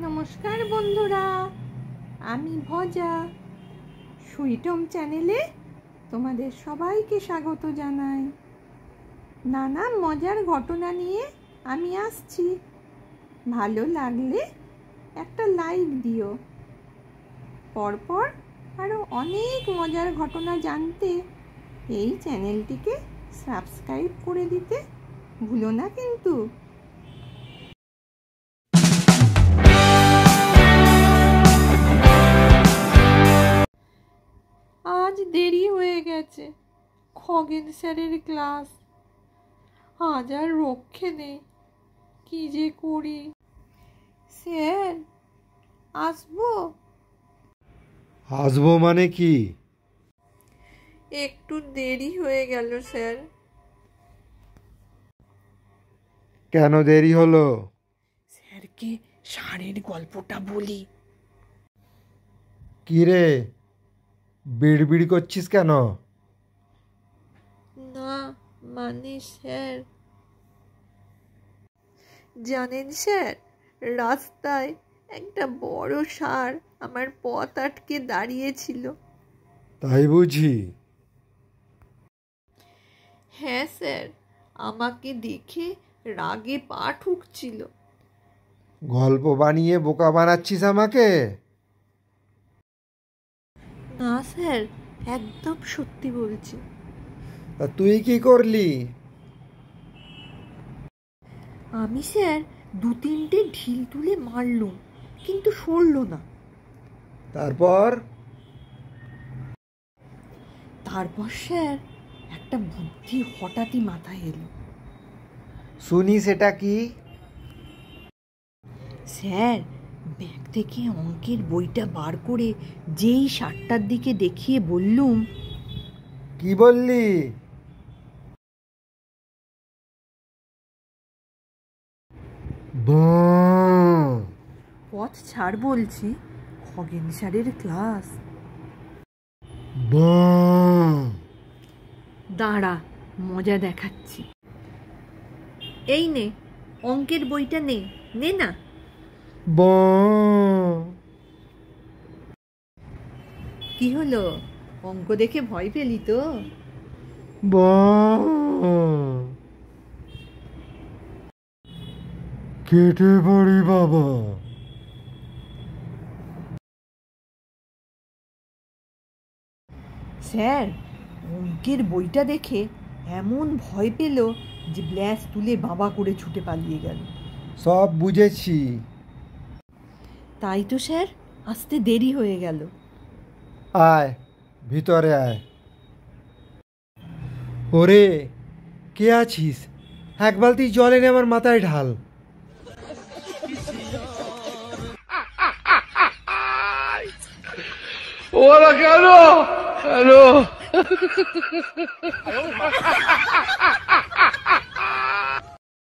নমস্কার বন্ধুরা, আমি ভজা সুইটম চ্যানেলে তোমাদের সবাইকে স্বাগত জানাই। নানা মজার ঘটনা নিয়ে আমি আসছি। ভালো লাগলে একটা লাইক দিও। পরপর আরও অনেক মজার ঘটনা জানতে এই চ্যানেলটিকে সাবস্ক্রাইব করে দিতে ভুলো না কিন্তু। আজ দেরি হয়ে গেছে, খগেন স্যারের ক্লাস। আজ আর রক্ষে নেই, কি যে করি। স্যার আসবো? আসবো মানে কি? একটু দেরি হয়ে গেল স্যার। কেন দেরি হলো? স্যারকে ষাঁড়ের গল্পটা বলি। কি রে, বিড়বিড় করছিস কেন? না মানে স্যার, জানেন স্যার, রাস্তায় একটা বড় ষাঁড় আমার পথ আটকে দাঁড়িয়েছিল। তাই বুঝি? হ্যাঁ স্যার, আমাকে দেখে রাগে পা ঠুকছিল। গল্প বানিয়ে বোকা বানাচ্ছিস আমাকে? না স্যার, একদম সত্যি বলছি। তা তুই কি করলি? আমি স্যার 2-3টে ঢিল তুলে মারলুম, কিন্তু সরল না। তারপর স্যার একটা বুদ্ধি হঠাৎই মাথায় এলো। শুনি, সেটা কি? স্যার ব্যাগ থেকে অঙ্কের বইটা বার করে যেই ষাঁড়টার দিকে দেখিয়ে বললুম, কি বললি? পথ ছাড় বলছি, খগেন স্যারের ক্লাস। দাঁড়া, মজা দেখাচ্ছি। এই নে, অঙ্কের বইটা নে, নে না। কি হলো, অঙ্ক দেখে ভয় পেলি তো? কেটে পড়ি বাবা। স্যার অঙ্কের বইটা দেখে এমন ভয় পেল যে ব্যাস তুলে বাবা করে ছুটে পালিয়ে গেল। সব বুঝেছি। তাই তো স্যার, আসতে দেরি হয়ে গেল। আয়, ভিতরে আয়। ওরে, কে আছিস? এক বালতি জল এনে আমার মাথায় ঢাল। ওরা কেন?